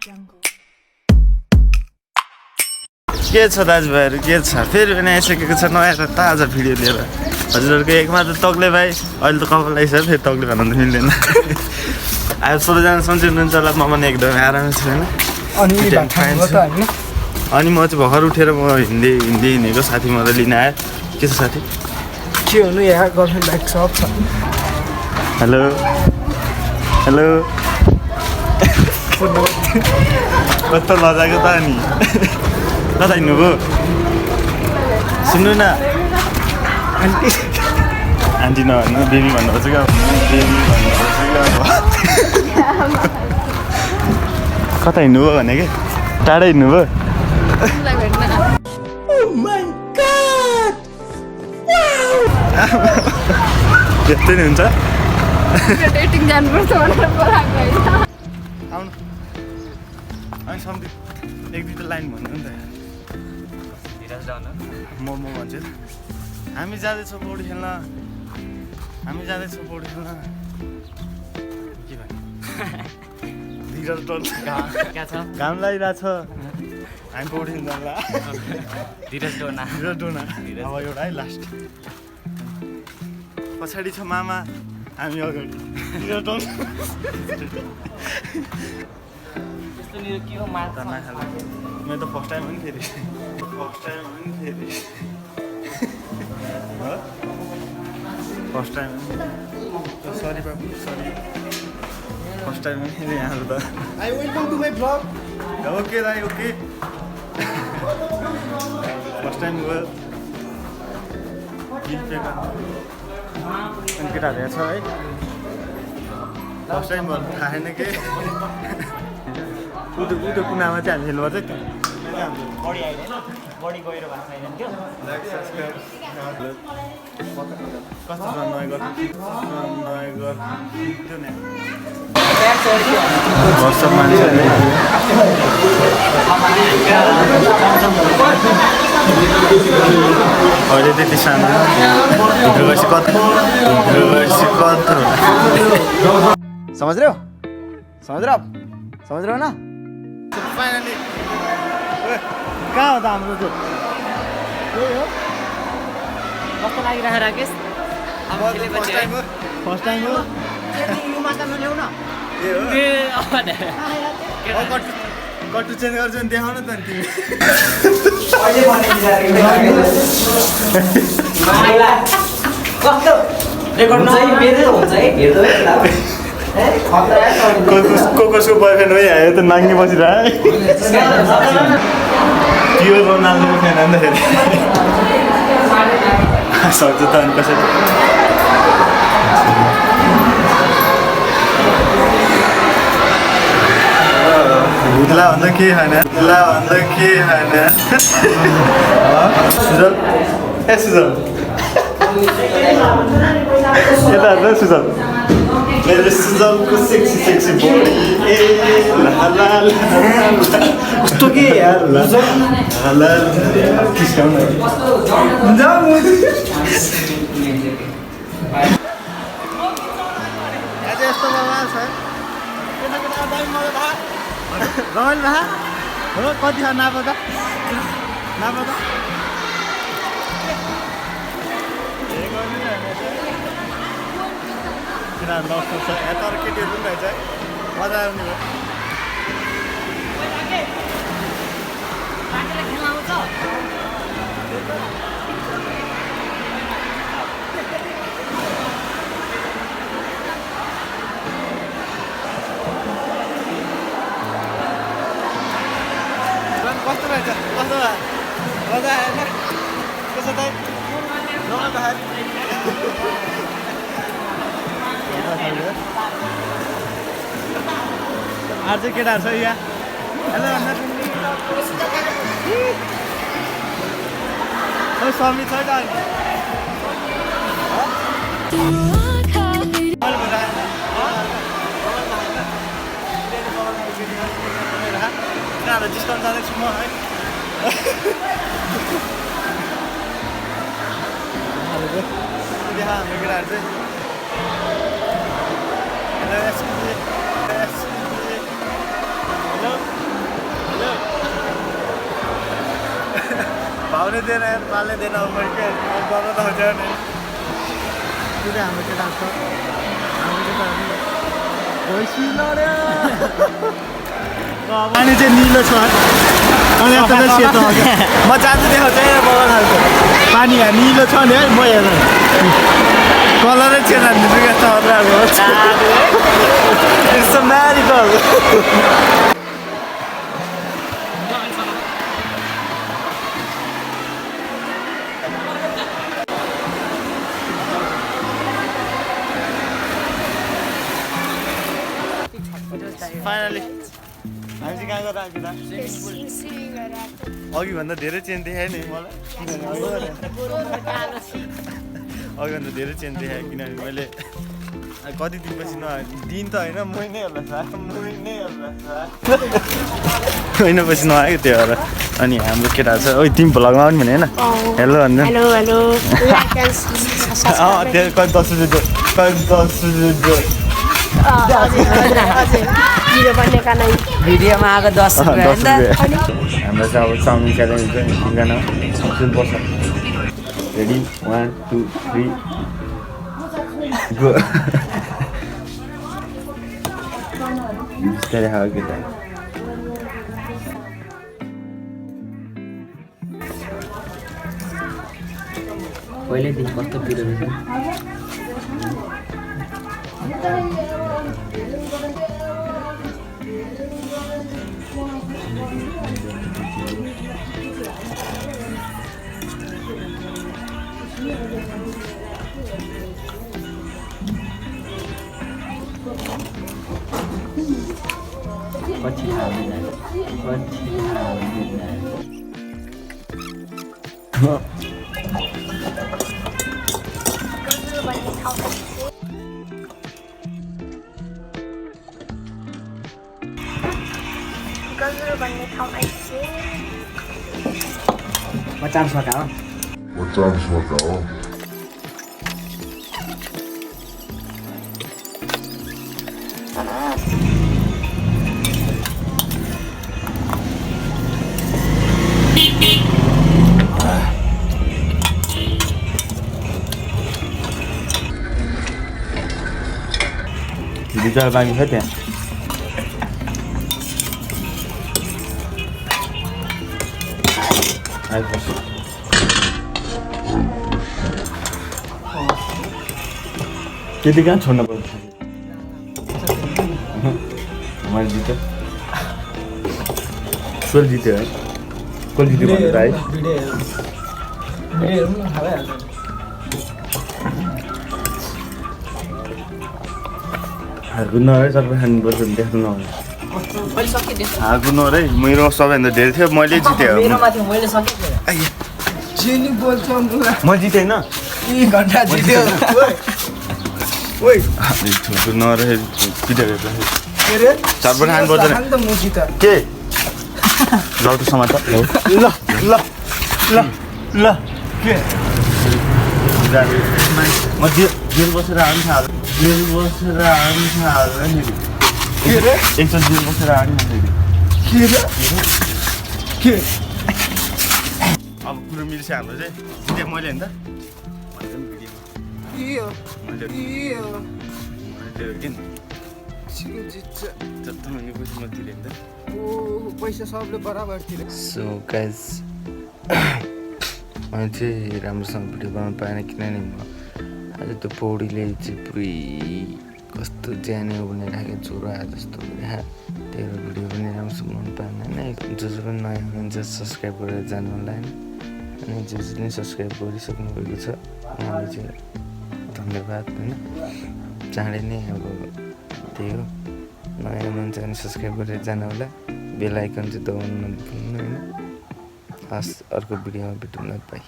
के छ दाजुभाइहरू के छ फेरि पनि आइसकेको छ नयाँ र ताजा भिडियो लिएर हजुरहरूको एकमात्र तग्ले भाइ अहिले त कपाल लगाइसक्यो फेरि तग्ले भन्नु त मिल्दैन अब सबैजना सन्चै हुनुहुन्छ होला म पनि एकदमै आरामै छु होइन अनि म चाहिँ भर्खर उठेर म हिँडेको साथी मलाई लिन आयो के छ साथी के हुनु यहाँ गर्लफ्रेन्ड ब्याग सब छ हेलो हेलो कस्तो मजाको त नि कता हिँड्नुभयो सुन्नु न आन्टी आन्टी नभन्नु बेबी भन्नुपर्छ क्या बेबी भन्नुपर्छ क्या कता हिँड्नुभयो भने कि टाढै हिँड्नुभयो त्यस्तै नि हुन्छ आउनु अनि सम्झि एक दुईवटा लाइन भन्नु नि त म भन्छु हामी जाँदैछौँ पौडी खेल्न हामी जाँदैछौँ पौडी खेल्न के भन्नु धीरज डल्छ घाम लागिरहेछ हामी पौडी खेल्न जाला धीरज डोना अब एउटा है लास्ट पछाडि छ मामा हामी अगाडि धीरज डल्छ मैले त फर्स्ट टाइम हो नि फेरि फर्स्ट टाइम सरी बाबु सरी फर्स्ट टाइम हो नि यहाँ त I welcome to my blog okay दाइ ओके फर्स्ट टाइम भयो बिल पे अनि केटाहरू यहाँ छ है फर्स्ट टाइम भयो थाहा छैन के उयो कुनामा चाहिँ हामी खेल्नुपर्छ कस्तो छ नयाँ घर त्यो नि वर्ष मान्छेले अहिले त्यति सानो भित्र गएपछि कत्रो समझ रहे हो ना फाइनली कहाँ हो त हाम्रो त्यो यही हो कस्तो लागिरहेको राकेश फर्स्ट टाइम हो यो माछा नल्याउ न कट्टु चेन्ज गर्छ नि देखाउन त नि कसको बोयफ्रेन्ड हो आयो त नाङ्गी बसिरह त्यो रोनाल्डोको फ्यान अन्त फेरि सक्छ त अनि कसरी भुत्ला भन्दा के खान सुजल ए सुजल यता हेर्नु सुजल मेरो सुजलको सेक्सी बडी ए कस्तो के यार यस्तो बवाल छ रमाइलो भए हो कति छ नापदा किनभने लस्तो छ यता अरू केटीहरू पनि रहेछ है मजा आउने भयो कस्तो रहेछ कस्तो भयो मजा आएन कसो त आज चाहिँ केटाहरू छ यहाँ हेलो समित छैन किनभने डिस्काउन्ट जाँदैछु म है देखा हाम्रो केटाहरू चाहिँ हेलो हेलो पाउने दिएन यार पाले दिएन अब मैले के गर्न त हुन्छ नि त्यो चाहिँ हाम्रो केटा छ हाम्रो केटाहरू पानी चाहिँ निलो छ अनि यता चाहिँ सेतो हो क्या म जान्छु देखाउँछु है बगान हाल्छु पानी यहाँ निलो छ नि है म हेर्नु कलरै चेन्ज हान्दिन्छु क्या चर्राको इट्स अ म्याजिकल फाइनली हामी चाहिँ कहाँ गएर आएको त अघिभन्दा धेरै चेन्ज देखायो नि मलाई अघिभन्दा धेरै चेन्ज देखायो किनभने मैले कति दिनपछि दिन त होइन महिनैहरूलाई महिनापछि नआयो त्यो भएर अनि हाम्रो केटाहरू छ ओइ तिमी भ्लगमा आउने भने होइन हेलो भन्नु त्यो कति 10 रुपियाँ भिडियोमा आएको 10 रुपियाँ हाम्रो चाहिँ अब चाउमिन च्यालेन्ज हुन्छ नि तिनजना सुन पर्छ रेडी 1 2 3 गो बिस्तारै खाऊ केटा पहिल्यैदेखि कस्तो पिरो रहेछ गजर भन्ने ठाउँ आइसक्यो म चान्स फकाऊ विचार बाँकी छ त्यहाँ आइपर्छ त्यति कहाँ छोड्नु पर्छ मैले जित्यो कसले जित्यो है कसले जित्यो भन्नु त है हार्नु नअरे सबै खानुपर्छ देख्नु नअरे हार्नु नअरे मेरो सबैभन्दा धेरै थियो मैले जितेँ म जितेँ होइन नअरे पिटेको चारपट खानुपर्छ के ल त समाचार ल ल ल ल के म जेल बसेर आउनु थाल्यो जेल बसेर आउनु थाल्यो नि एकचोटि जेल बसेर आउनु के अब कुरो मिल्छ हाम्रो चाहिँ जितेँ मैले होइन पैसा सबले बराबर तिर सो गाइज मैले चाहिँ राम्रोसँग भिडियो बनाउनु पाएन किनभने म आज त्यो पौडीले चाहिँ पुरै कस्तो ज्यानै बनाइराखेको चोरा जस्तो त्यही भएर भिडियो पनि राम्रोसँग बनाउनु पाएन होइन जो जो पनि नयाँ हुनुहुन्छ सब्सक्राइब गरेर जानु होला होइन अनि जो जसले सब्सक्राइब गरिसक्नु भएको छ उहाँलाई चाहिँ धन्यवाद होइन चाँडै नै अब त्यही हो नयाँ हुनुहुन्छ भने सब्सक्राइब गरेर जानु होला बेल आइकन चाहिँ दबाउनु नभुल्नु होइन हस् अर्को भिडियोमा भेटौँ न बाई